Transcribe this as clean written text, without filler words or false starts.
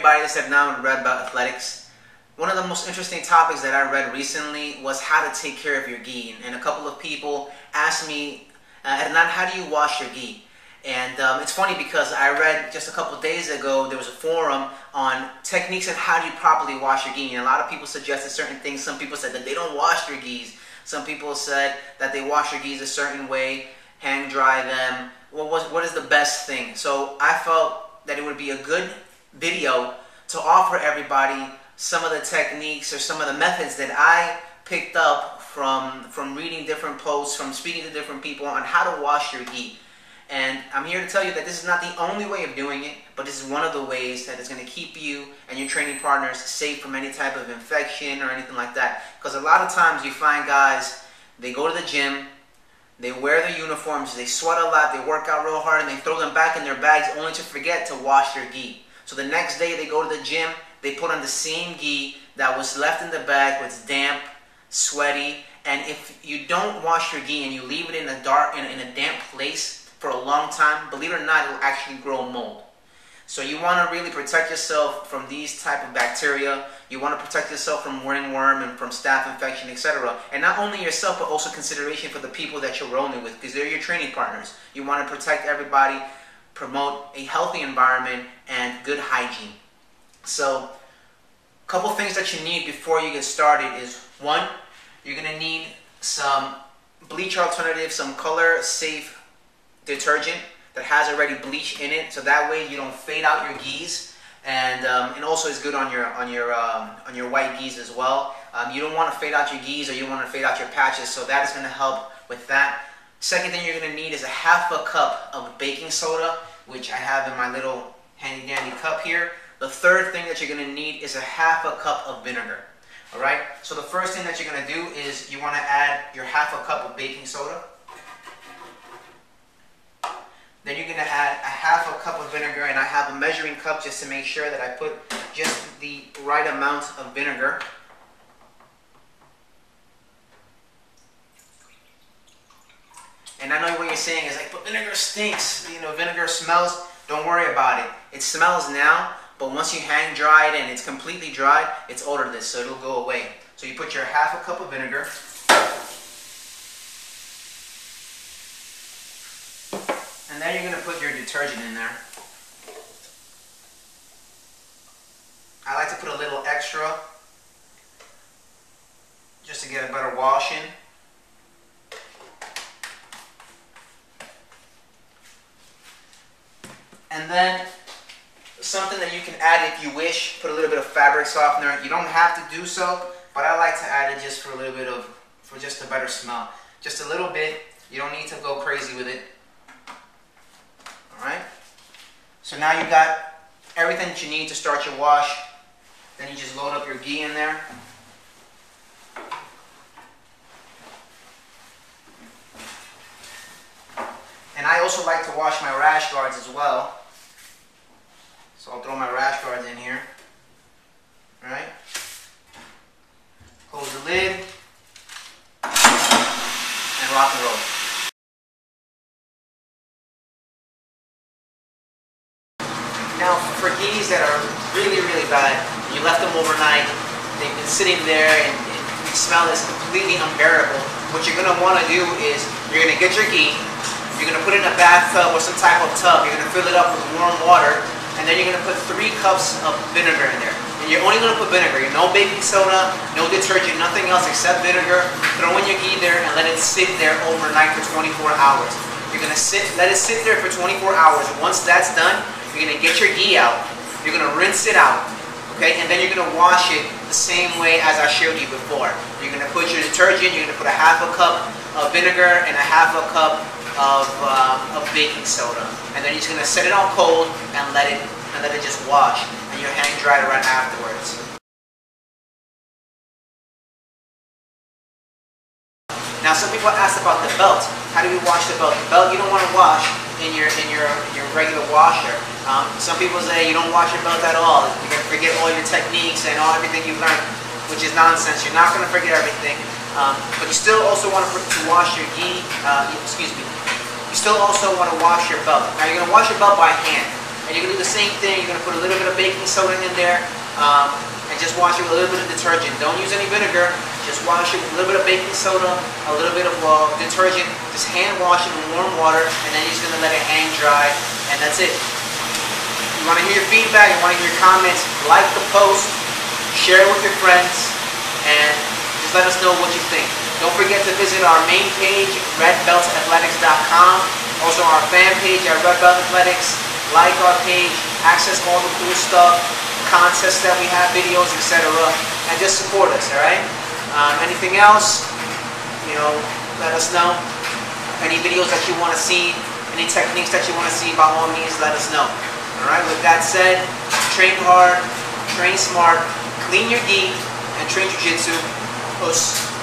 everybody, this is now read about athletics. One of the most interesting topics that I read recently was how to take care of your gi. And a couple of people asked me, Hernan, how do you wash your gi? And it's funny because I read just a couple of days ago, there was a forum on techniques on how do you properly wash your gi. And a lot of people suggested certain things. Some people said that they don't wash their gis. Some people said that they wash their gis a certain way, hang dry them. What is the best thing? So I felt that it would be a good video to offer everybody some of the techniques or some of the methods that I picked up from reading different posts, from speaking to different people on how to wash your gi. And I'm here to tell you that this is not the only way of doing it, but this is one of the ways that is going to keep you and your training partners safe from any type of infection or anything like that. Because a lot of times you find guys, they go to the gym, they wear their uniforms, they sweat a lot, they work out real hard, and they throw them back in their bags only to forget to wash their gi. So the next day they go to the gym, they put on the same gi that was left in the bag, was damp, sweaty, and if you don't wash your gi and you leave it in a damp place for a long time, believe it or not, it will actually grow mold. So you want to really protect yourself from these type of bacteria. You want to protect yourself from ringworm and from staph infection, etc. And not only yourself, but also consideration for the people that you're rolling with, because they're your training partners. You want to protect everybody, promote a healthy environment and good hygiene. So a couple things that you need before you get started is, one, you're going to need some bleach alternative, some color safe detergent that has already bleach in it, so that way you don't fade out your gis, and also it's good on your white gis as well. You don't want to fade out your gis, or you want to fade out your patches, so that is going to help with that. Second thing you're going to need is a half a cup of baking soda, which I have in my little handy dandy cup here. The third thing that you're going to need is a half a cup of vinegar. Alright, so the first thing that you're going to do is you want to add your half a cup of baking soda. Then you're going to add a half a cup of vinegar, and I have a measuring cup just to make sure that I put just the right amount of vinegar. And I know what you're saying is like, but vinegar stinks, you know, vinegar smells. Don't worry about it. It smells now, but once you hang dry it and it's completely dried, it's odorless, so it'll go away. So you put your half a cup of vinegar. And then you're going to put your detergent in there. I like to put a little extra just to get a better washing. And then something that you can add if you wish, put a little bit of fabric softener. You don't have to do so, but I like to add it just for a little bit of, for just a better smell. Just a little bit. You don't need to go crazy with it. Alright, so now you got everything that you need to start your wash. Then you just load up your gi in there. And I also like to wash my rash guards as well. So I'll throw my rash guards in here. Alright, close the lid, and rock and roll. Now, for gis that are really, really bad, you left them overnight, they've been sitting there, and the smell is completely unbearable. What you're going to want to do is, you're going to get your gi, you're going to put it in a bathtub or some type of tub, you're going to fill it up with warm water, and then you're going to put 3 cups of vinegar in there. And you're only going to put vinegar, no baking soda, no detergent, nothing else except vinegar. Throw in your gi there and let it sit there overnight for 24 hours. You're going to let it sit there for 24 hours. Once that's done, you're going to get your gi out, you're going to rinse it out, okay, and then you're going to wash it the same way as I showed you before. You're going to put your detergent, you're going to put a half a cup of vinegar and a half a cup of baking soda. And then you're just going to set it on cold and let it just wash, and you'll hang dry it right afterwards. Now some people asked about the belt. How do we wash the belt? The belt you don't want to wash in your regular washer. Some people say you don't wash your belt at all. You're going to forget all your techniques and everything you've learned, which is nonsense. You're not going to forget everything. But you still also want to wash your gi. You still also want to wash your belt. Now you're going to wash your belt by hand. And you're going to do the same thing. You're going to put a little bit of baking soda in there and just wash it with a little bit of detergent. Don't use any vinegar. Just wash it with a little bit of baking soda, a little bit of detergent. Just hand wash it in warm water, and then you're just going to let it hang dry, and that's it. You want to hear your feedback, you want to hear your comments, like the post, share it with your friends, and just let us know what you think. Don't forget to visit our main page, redbeltathletics.com. Also our fan page at Red Belt Athletics. Like our page, access all the cool stuff, contests that we have, videos, etc. And just support us, alright? Anything else, let us know. Any videos that you want to see, any techniques that you want to see, by all means, let us know. Alright, with that said, train hard, train smart, clean your gi, and train jiu-jitsu. Us.